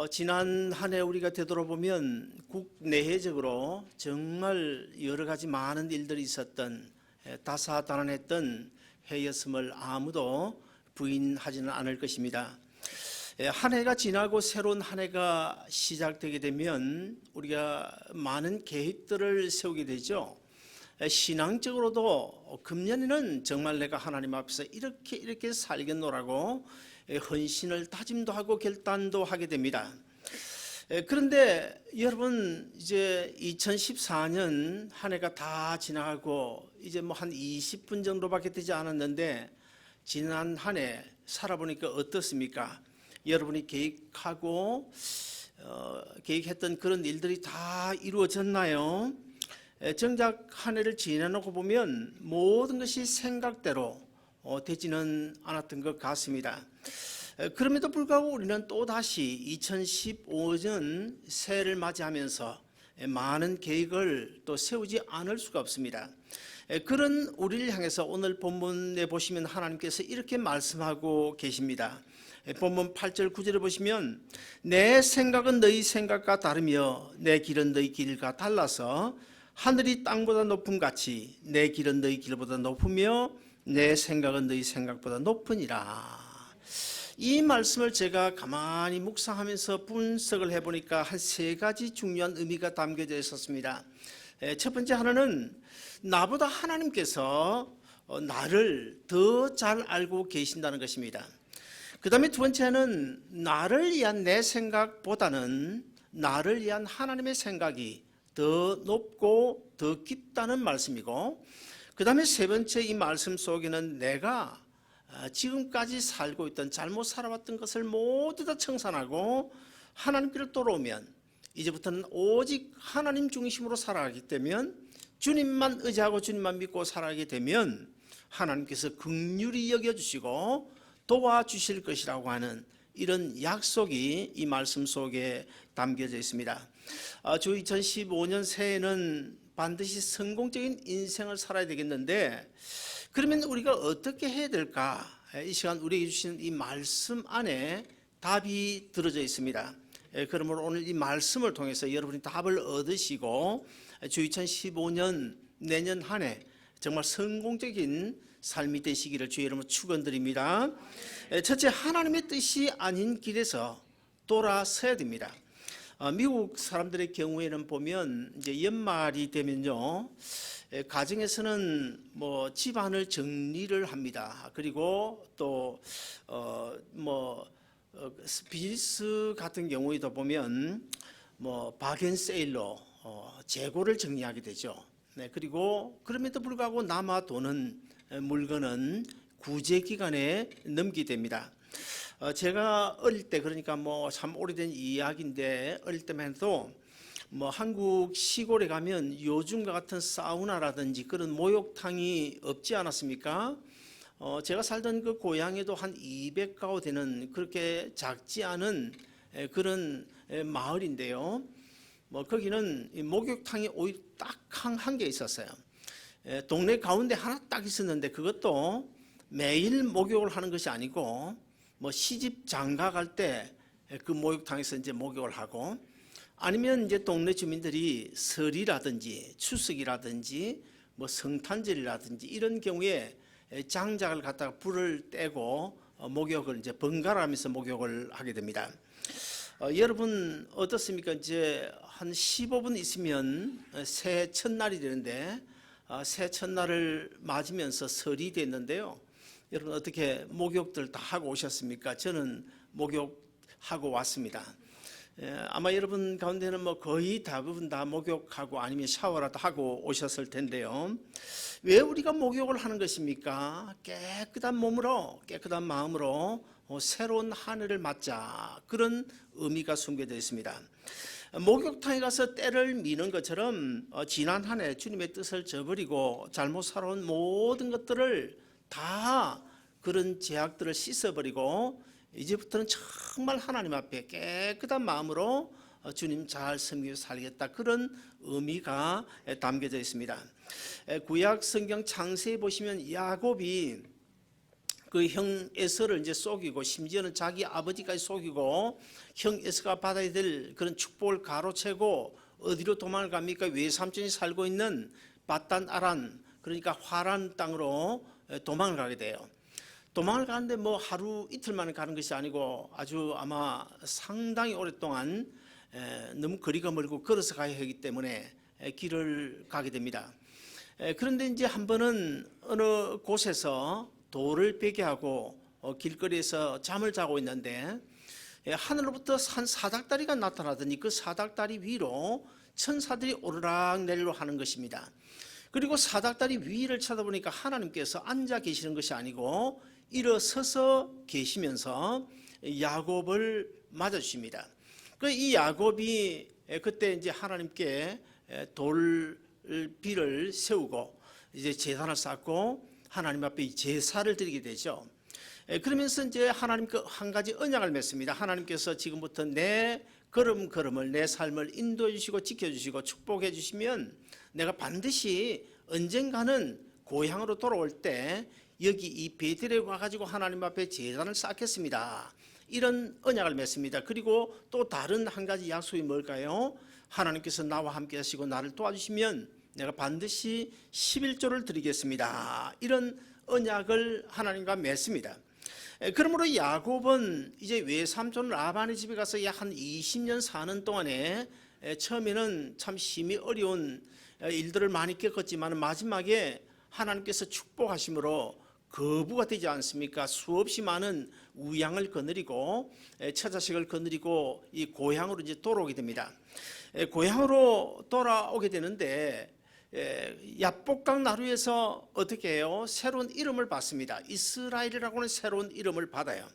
지난 한 해 우리가 되돌아보면 국내외적으로 정말 여러 가지 많은 일들이 있었던 다사다난했던 해였음을 아무도 부인하지는 않을 것입니다. 한 해가 지나고 새로운 한 해가 시작되게 되면 우리가 많은 계획들을 세우게 되죠. 신앙적으로도 금년에는 정말 내가 하나님 앞에서 이렇게 살겠노라고 헌신을 다짐도 하고 결단도 하게 됩니다. 그런데 여러분, 이제 2014년 한 해가 다 지나가고 이제 뭐 한 20분 정도밖에 되지 않았는데 지난 한 해 살아보니까 어떻습니까? 여러분이 계획하고 계획했던 그런 일들이 다 이루어졌나요? 정작 한 해를 지내놓고 보면 모든 것이 생각대로 되지는 않았던 것 같습니다. 그럼에도 불구하고 우리는 또다시 2015년 새해를 맞이하면서 많은 계획을 또 세우지 않을 수가 없습니다. 그런 우리를 향해서 오늘 본문에 보시면 하나님께서 이렇게 말씀하고 계십니다. 본문 8절 9절에 보시면 내 생각은 너희 생각과 다르며 내 길은 너희 길과 달라서 하늘이 땅보다 높음 같이 내 길은 너희 길보다 높으며 내 생각은 너희 생각보다 높으니라. 이 말씀을 제가 가만히 묵상하면서 분석을 해보니까 한 세 가지 중요한 의미가 담겨져 있었습니다. 첫 번째 하나는 나보다 하나님께서 나를 더 잘 알고 계신다는 것입니다. 그 다음에 두 번째는 나를 위한 내 생각보다는 나를 위한 하나님의 생각이 더 높고 더 깊다는 말씀이고, 그 다음에 세 번째 이 말씀 속에는 내가 지금까지 살고 있던 잘못 살아왔던 것을 모두 다 청산하고 하나님께로 돌아오면 이제부터는 오직 하나님 중심으로 살아가기 때문에 주님만 의지하고 주님만 믿고 살아가게 되면 하나님께서 긍휼히 여겨주시고 도와주실 것이라고 하는 이런 약속이 이 말씀 속에 담겨져 있습니다. 주 2015년 새해는 반드시 성공적인 인생을 살아야 되겠는데, 그러면 우리가 어떻게 해야 될까? 이 시간 우리에게 주신 이 말씀 안에 답이 들어져 있습니다. 그러므로 오늘 이 말씀을 통해서 여러분이 답을 얻으시고 주 2015년 내년 한 해 정말 성공적인 삶이 되시기를 주의 이름으로 축원드립니다. 첫째, 하나님의 뜻이 아닌 길에서 돌아서야 됩니다. 미국 사람들의 경우에는 보면 이제 연말이 되면요, 가정에서는 뭐 집안을 정리를 합니다. 그리고 또 비즈니스 같은 경우에도 보면 뭐 박앤세일로 재고를 정리하게 되죠. 그리고 그럼에도 불구하고 남아도는 물건은 구제 기간에 넘기게 됩니다. 제가 어릴 때, 그러니까 뭐 참 오래된 이야기인데, 어릴 때만 해도 뭐 한국 시골에 가면 요즘과 같은 사우나라든지 그런 목욕탕이 없지 않았습니까? 제가 살던 그 고향에도 한 200가구 되는 그렇게 작지 않은 그런 마을인데요. 뭐 거기는 목욕탕이 오히려 딱 한 개 있었어요. 동네 가운데 하나 딱 있었는데 그것도 매일 목욕을 하는 것이 아니고 뭐 시집 장가 갈 때 그 목욕탕에서 이제 목욕을 하고, 아니면 이제 동네 주민들이 설이라든지 추석이라든지 뭐 성탄절이라든지 이런 경우에 장작을 갖다가 불을 떼고 목욕을 이제 번갈아 하면서 목욕을 하게 됩니다. 여러분 어떻습니까? 이제 한 15분 있으면 새해 첫날이 되는데 새해 첫날을 맞으면서 설이 됐는데요. 여러분 어떻게 목욕들 다 하고 오셨습니까? 저는 목욕하고 왔습니다. 아마 여러분 가운데는 뭐 거의 대부분 다 목욕하고 아니면 샤워라도 하고 오셨을 텐데요. 왜 우리가 목욕을 하는 것입니까? 깨끗한 몸으로, 깨끗한 마음으로 새로운 한 해를 맞자, 그런 의미가 숨겨져 있습니다. 목욕탕에 가서 때를 미는 것처럼 지난 한 해 주님의 뜻을 저버리고 잘못 살아온 모든 것들을 다, 그런 제약들을 씻어버리고 이제부터는 정말 하나님 앞에 깨끗한 마음으로 주님 잘 섬기며 살겠다, 그런 의미가 담겨져 있습니다. 구약 성경 창세에 보시면 야곱이 그 형 에서를 이제 속이고 심지어는 자기 아버지까지 속이고 형 에서가 받아야 될 그런 축복을 가로채고 어디로 도망을 갑니까? 외삼촌이 살고 있는 바단 아란, 그러니까 화란 땅으로 도망을 가게 돼요. 도망을 가는데 뭐 하루 이틀 만에 가는 것이 아니고 아주 아마 상당히 오랫동안 너무 거리가 멀고 걸어서 가야 하기 때문에 길을 가게 됩니다. 그런데 이제 한 번은 어느 곳에서 돌을 베게 하고 길거리에서 잠을 자고 있는데 하늘로부터 한 사닥다리가 나타나더니 그 사닥다리 위로 천사들이 오르락 내리락 하는 것입니다. 그리고 사닥다리 위를 쳐다보니까 하나님께서 앉아 계시는 것이 아니고 일어서서 계시면서 야곱을 맞아주십니다. 이 야곱이 그때 이제 하나님께 돌비를 세우고 이제 제단을 쌓고 하나님 앞에 제사를 드리게 되죠. 그러면서 이제 하나님께 한 가지 언약을 맺습니다. 하나님께서 지금부터 내 걸음걸음을, 내 삶을 인도해 주시고 지켜주시고 축복해 주시면 내가 반드시 언젠가는 고향으로 돌아올 때 여기 이 베델에 와가지고 하나님 앞에 제단을 쌓겠습니다. 이런 언약을 맺습니다. 그리고 또 다른 한 가지 약속이 뭘까요? 하나님께서 나와 함께 하시고 나를 도와주시면 내가 반드시 11조를 드리겠습니다. 이런 언약을 하나님과 맺습니다. 그러므로 야곱은 이제 외삼촌 라반의 집에 가서 약 한 20년 사는 동안에 처음에는 참 심히 어려운 일들을 많이 겪었지만 마지막에 하나님께서 축복하심으로 거부가 되지 않습니까? 수없이 많은 우양을 거느리고 처자식을 거느리고 이 고향으로 이제 돌아오게 됩니다. 고향으로 돌아오게 되는데 야복강 나루에서 어떻게 해요? 새로운 이름을 받습니다. 이스라엘이라고 하는 새로운 이름을 받아요.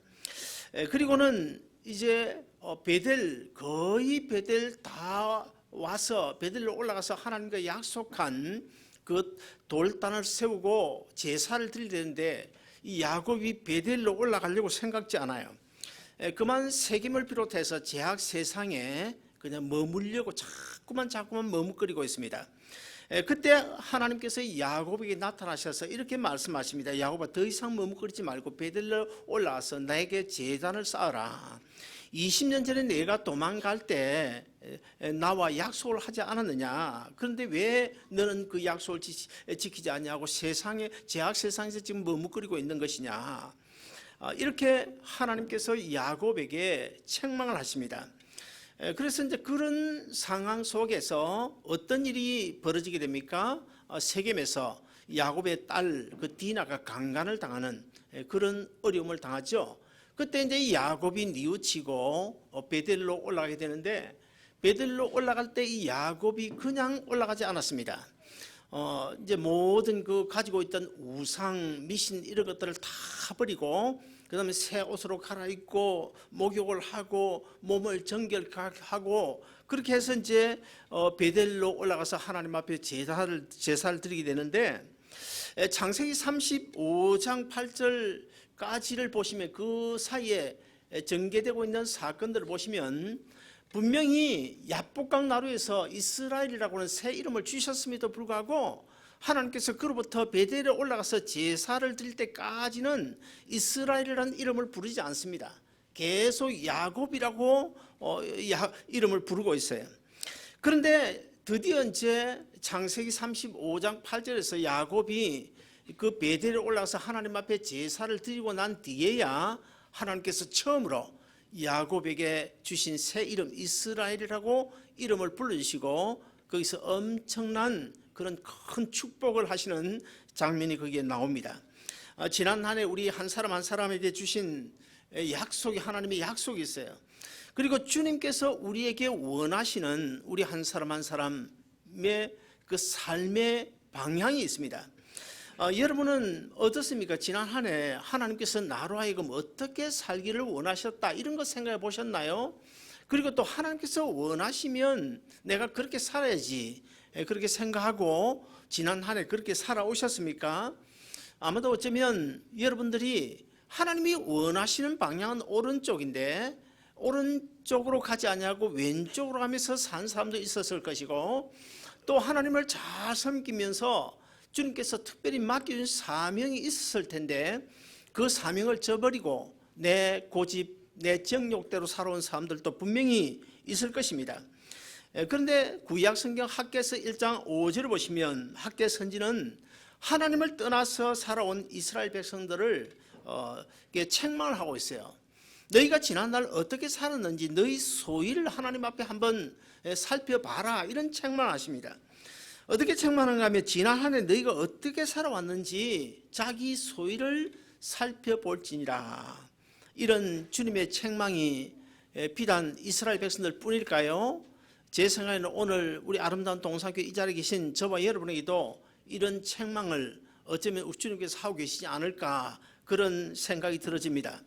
그리고는 이제 베델, 거의 베델 다 와서 베델로 올라가서 하나님과 약속한 그 돌단을 세우고 제사를 드리는데 이 야곱이 베델로 올라가려고 생각지 않아요. 그만 세겜을 비롯해서 제약 세상에 그냥 머물려고 자꾸만 머뭇거리고 있습니다. 그때 하나님께서 야곱에게 나타나셔서 이렇게 말씀하십니다. 야곱아, 더 이상 머뭇거리지 말고 베델로 올라와서 나에게 제단을 쌓아라. 20년 전에 내가 도망갈 때 나와 약속을 하지 않았느냐? 그런데 왜 너는 그 약속을 지키지 않냐고 세상에, 제약 세상에서 지금 머뭇거리고 있는 것이냐? 이렇게 하나님께서 야곱에게 책망을 하십니다. 그래서 이제 그런 상황 속에서 어떤 일이 벌어지게 됩니까? 세겜에서 야곱의 딸 그 디나가 강간을 당하는 그런 어려움을 당하죠. 그때 이제 야곱이 뉘우치고 베델로 올라가게 되는데 베델로 올라갈 때 이 야곱이 그냥 올라가지 않았습니다. 이제 모든 그 가지고 있던 우상, 미신 이런 것들을 다 버리고 그 다음에 새 옷으로 갈아입고 목욕을 하고 몸을 정결하고 그렇게 해서 이제 베델로 올라가서 하나님 앞에 제사를 드리게 되는데 창세기 35장 8절까지를 보시면 그 사이에 전개되고 있는 사건들을 보시면 분명히 야복강 나루에서 이스라엘이라고 하는 새 이름을 주셨음에도 불구하고 하나님께서 그로부터 베델에 올라가서 제사를 드릴 때까지는 이스라엘이라는 이름을 부르지 않습니다. 계속 야곱이라고 이름을 부르고 있어요. 그런데 드디어 이제 창세기 35장 8절에서 야곱이 그 베델에 올라가서 하나님 앞에 제사를 드리고 난 뒤에야 하나님께서 처음으로 야곱에게 주신 새 이름 이스라엘이라고 이름을 불러주시고 거기서 엄청난 그런 큰 축복을 하시는 장면이 거기에 나옵니다. 지난 한 해 우리 한 사람 한 사람에게 주신 약속이 하나님의 약속이 있어요. 그리고 주님께서 우리에게 원하시는 우리 한 사람 한 사람의 그 삶의 방향이 있습니다. 여러분은 어떻습니까? 지난 한 해 하나님께서 나로 하여금 어떻게 살기를 원하셨다 이런 거 생각해 보셨나요? 그리고 또 하나님께서 원하시면 내가 그렇게 살아야지 그렇게 생각하고 지난 한 해 그렇게 살아오셨습니까? 아마도 어쩌면 여러분들이 하나님이 원하시는 방향은 오른쪽인데 오른쪽으로 가지 아니하고 왼쪽으로 가면서 산 사람도 있었을 것이고 또 하나님을 잘 섬기면서 주님께서 특별히 맡겨준 사명이 있었을 텐데 그 사명을 저버리고 내 고집, 내 정욕대로 살아온 사람들도 분명히 있을 것입니다. 그런데 구약 성경 학개서 1장 5절을 보시면 학개 선지는 하나님을 떠나서 살아온 이스라엘 백성들을 책망을 하고 있어요. 너희가 지난날 어떻게 살았는지 너희 소위를 하나님 앞에 한번 살펴봐라, 이런 책망을 하십니다. 어떻게 책망하는가 하면 지난 한 해 너희가 어떻게 살아왔는지 자기 소위를 살펴볼지니라. 이런 주님의 책망이 비단 이스라엘 백성들 뿐일까요? 제 생각에는 오늘 우리 아름다운 동산교회 이 자리에 계신 저와 여러분에게도 이런 책망을 어쩌면 우리 주님께서 하고 계시지 않을까, 그런 생각이 들어집니다.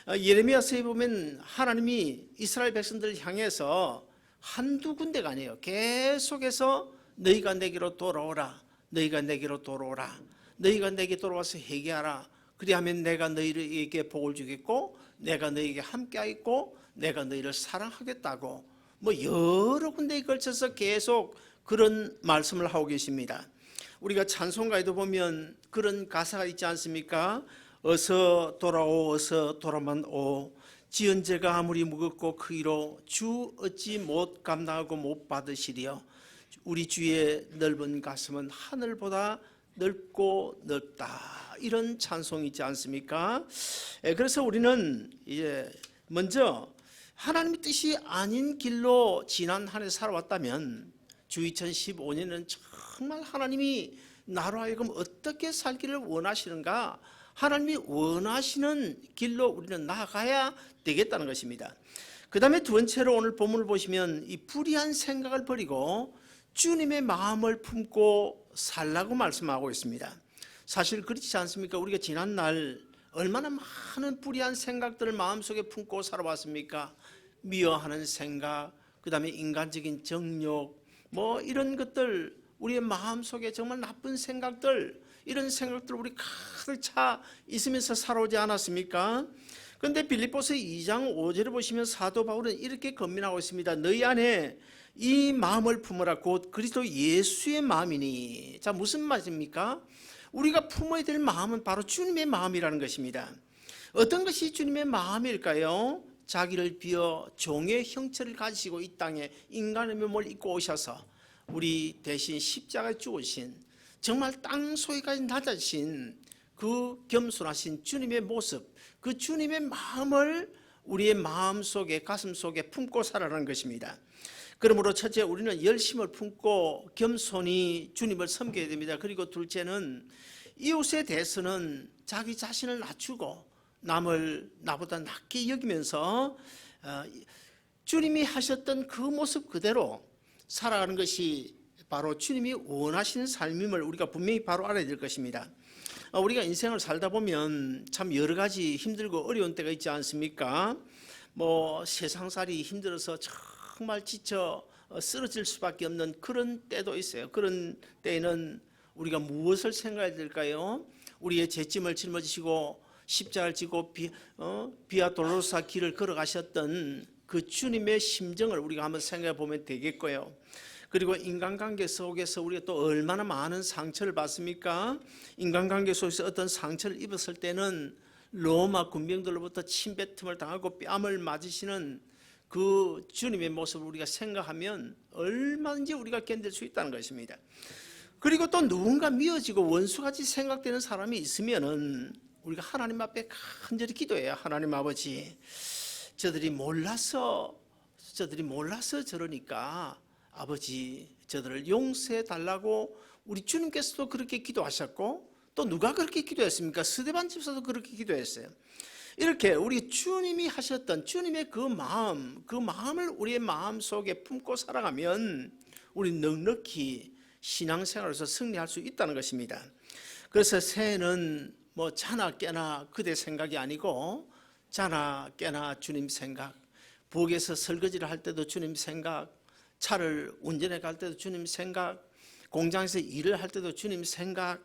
예레미야서에 보면 하나님이 이스라엘 백성들을 향해서 한두 군데가 아니에요. 계속해서 너희가 내게로 돌아오라, 너희가 내게로 돌아오라, 너희가 내게 돌아와서 회개하라. 그리하면 내가 너희에게 복을 주겠고 내가 너희에게 함께하겠고 내가 너희를 사랑하겠다고 여러 군데에 걸쳐서 계속 그런 말씀을 하고 계십니다. 우리가 찬송가에도 보면 그런 가사가 있지 않습니까? 어서 돌아오, 어서 돌아만 오. 지은 죄가 아무리 무겁고 크기로 주 어찌 못 감당하고 못 받으시리요. 우리 주의 넓은 가슴은 하늘보다 넓고 넓다. 이런 찬송이 있지 않습니까? 그래서 우리는 이제 먼저 하나님의 뜻이 아닌 길로 지난 한 해 살아왔다면 주 2015년은 정말 하나님이 나로 하여금 어떻게 살기를 원하시는가, 하나님이 원하시는 길로 우리는 나아가야 되겠다는 것입니다. 그 다음에 두 번째로 오늘 본문을 보시면 이 불의한 생각을 버리고 주님의 마음을 품고 살라고 말씀하고 있습니다. 사실 그렇지 않습니까? 우리가 지난날 얼마나 많은 불의한 생각들을 마음속에 품고 살아왔습니까? 미워하는 생각, 그 다음에 인간적인 정욕, 이런 것들, 우리의 마음속에 정말 나쁜 생각들, 이런 생각들 우리 가득 차 있으면서 살아오지 않았습니까? 그런데 빌립보서 2장 5절을 보시면 사도 바울은 이렇게 권면하고 있습니다. 너희 안에 이 마음을 품으라, 곧 그리스도 예수의 마음이니. 자, 무슨 말입니까? 우리가 품어야 될 마음은 바로 주님의 마음이라는 것입니다. 어떤 것이 주님의 마음일까요? 자기를 비어 종의 형체를 가지시고 이 땅에 인간의 몸을 입고 오셔서 우리 대신 십자가에 죽으신, 정말 땅 소리까지 낮아진 그 겸손하신 주님의 모습, 그 주님의 마음을 우리의 마음속에, 가슴속에 품고 살아가는 것입니다. 그러므로 첫째, 우리는 열심을 품고 겸손히 주님을 섬겨야 됩니다. 그리고 둘째는 이웃에 대해서는 자기 자신을 낮추고 남을 나보다 낮게 여기면서 주님이 하셨던 그 모습 그대로 살아가는 것이 바로 주님이 원하시는 삶임을 우리가 분명히 바로 알아야 될 것입니다. 우리가 인생을 살다 보면 참 여러 가지 힘들고 어려운 때가 있지 않습니까? 세상살이 힘들어서 정말 지쳐 쓰러질 수밖에 없는 그런 때도 있어요. 그런 때에는 우리가 무엇을 생각해야 될까요? 우리의 죄짐을 짊어지시고 십자가를 지고 비아 돌로로사 길을 걸어가셨던 그 주님의 심정을 우리가 한번 생각해 보면 되겠고요. 그리고 인간관계 속에서 우리가 또 얼마나 많은 상처를 받습니까? 인간관계 속에서 어떤 상처를 입었을 때는 로마 군병들로부터 침뱉음을 당하고 뺨을 맞으시는 그 주님의 모습을 우리가 생각하면 얼마든지 우리가 견딜 수 있다는 것입니다. 그리고 또 누군가 미워지고 원수같이 생각되는 사람이 있으면은 우리가 하나님 앞에 간절히 기도해요. 하나님 아버지, 저들이 몰라서 저러니까 아버지 저들을 용서해 달라고 우리 주님께서도 그렇게 기도하셨고, 또 누가 그렇게 기도했습니까? 스데반 집사도 그렇게 기도했어요. 이렇게 우리 주님이 하셨던 주님의 그 마음을 우리의 마음속에 품고 살아가면 우리 넉넉히 신앙생활에서 승리할 수 있다는 것입니다. 그래서 새해는 자나 깨나 그대 생각이 아니고 자나 깨나 주님 생각, 부엌에서 설거지를 할 때도 주님 생각, 차를 운전해 갈 때도 주님 생각, 공장에서 일을 할 때도 주님 생각,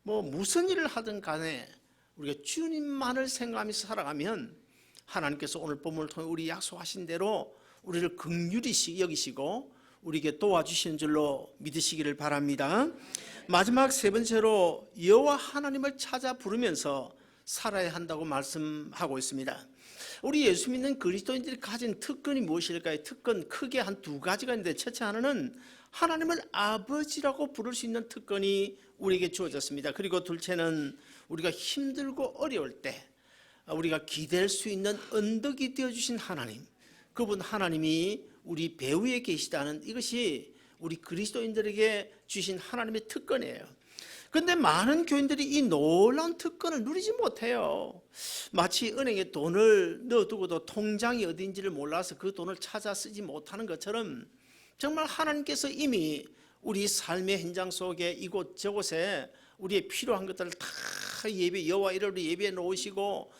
무슨 일을 하든 간에 우리가 주님만을 생각하면서 살아가면 하나님께서 오늘 본문을 통해 우리 약속하신 대로 우리를 긍휼히 여기시고 우리에게 도와주시는 줄로 믿으시기를 바랍니다. 마지막 세 번째로 여호와 하나님을 찾아 부르면서 살아야 한다고 말씀하고 있습니다. 우리 예수 믿는 그리스도인들이 가진 특권이 무엇일까요? 특권 크게 한 두 가지가 있는데, 첫째 하나는 하나님을 아버지라고 부를 수 있는 특권이 우리에게 주어졌습니다. 그리고 둘째는 우리가 힘들고 어려울 때 우리가 기댈 수 있는 언덕이 되어주신 하나님, 그분 하나님이 우리 배후에 계시다는 이것이 우리 그리스도인들에게 주신 하나님의 특권이에요. 그런데 많은 교인들이 이 놀라운 특권을 누리지 못해요. 마치 은행에 돈을 넣어두고도 통장이 어딘지를 몰라서 그 돈을 찾아 쓰지 못하는 것처럼, 정말 하나님께서 이미 우리 삶의 현장 속에 이곳저곳에 우리의 필요한 것들을 다 여호와 이름으로 예배해 놓으시고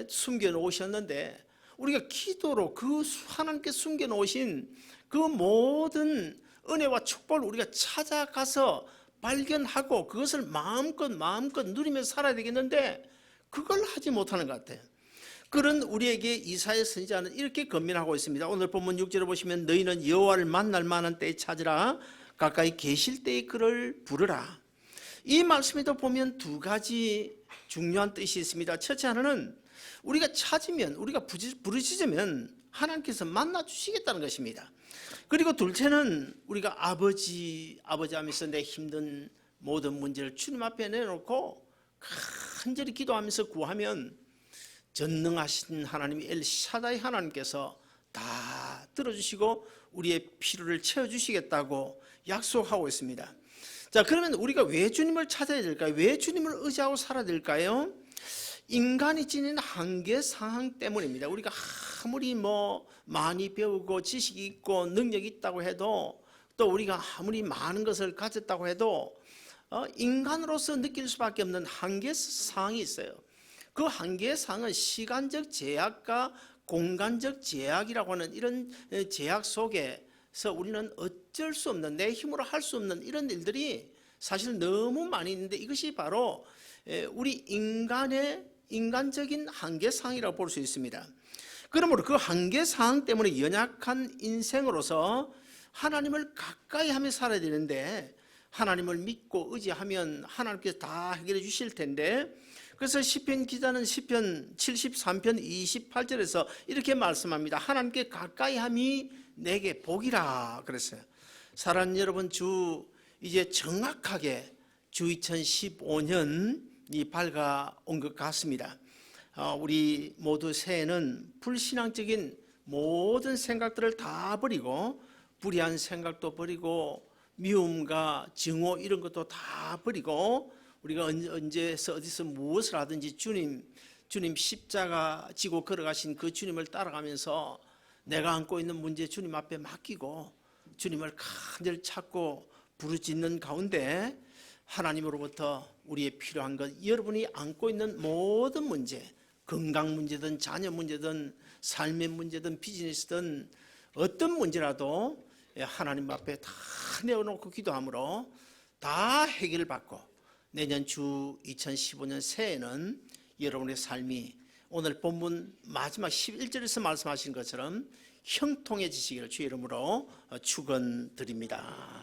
숨겨 놓으셨는데, 우리가 기도로 그 하나님께 숨겨 놓으신 그 모든 은혜와 축복을 우리가 찾아가서 발견하고 그것을 마음껏 누리면서 살아야 되겠는데, 그걸 하지 못하는 것 같아요. 그런 우리에게 이사야 선지자는 이렇게 권면하고 있습니다. 오늘 본문 6절을 보시면, 너희는 여호와를 만날 만한 때에 찾으라, 가까이 계실 때에 그를 부르라. 이 말씀에도 보면 두 가지 중요한 뜻이 있습니다. 첫째 하나는 우리가 찾으면, 우리가 부르짖으면 하나님께서 만나 주시겠다는 것입니다. 그리고 둘째는 우리가 아버지 하면서 내 힘든 모든 문제를 주님 앞에 내놓고 간절히 기도하면서 구하면 전능하신 하나님 엘샤다이 하나님께서 다 들어주시고 우리의 필요를 채워주시겠다고 약속하고 있습니다. 자, 그러면 우리가 왜 주님을 찾아야 될까요? 왜 주님을 의지하고 살아야 될까요? 인간이 지닌 한계 상황 때문입니다. 우리가 아무리 많이 배우고 지식이 있고 능력이 있다고 해도, 또 우리가 아무리 많은 것을 가졌다고 해도 인간으로서 느낄 수밖에 없는 한계 상황이 있어요. 그 한계 상황은 시간적 제약과 공간적 제약이라고 하는 이런 제약 속에서 우리는 어쩔 수 없는, 내 힘으로 할 수 없는 이런 일들이 사실 너무 많이 있는데, 이것이 바로 우리 인간적인 한계상이라고 볼 수 있습니다. 그러므로 그 한계상 때문에 연약한 인생으로서 하나님을 가까이 하며 살아야 되는데, 하나님을 믿고 의지하면 하나님께서 다 해결해 주실 텐데, 그래서 시편 기자는 시편 73편 28절에서 이렇게 말씀합니다. 하나님께 가까이 함이 내게 복이라 그랬어요. 사랑하는 여러분, 이제 정확하게 주 2015년이 밝아온 것 같습니다. 우리 모두 새해는 불신앙적인 모든 생각들을 다 버리고, 불의한 생각도 버리고, 미움과 증오 이런 것도 다 버리고, 우리가 언제서 어디서 무엇을 하든지 주님 십자가 지고 걸어가신 그 주님을 따라가면서 내가 안고 있는 문제 주님 앞에 맡기고 주님을 간절히 찾고 부르짖는 가운데, 하나님으로부터 우리의 필요한 것, 여러분이 안고 있는 모든 문제, 건강 문제든 자녀 문제든 삶의 문제든 비즈니스든 어떤 문제라도 하나님 앞에 다 내어놓고 기도함으로 다 해결받고, 내년 주 2015년 새해는 여러분의 삶이 오늘 본문 마지막 11절에서 말씀하신 것처럼 형통해지시기를 주의 이름으로 축원드립니다.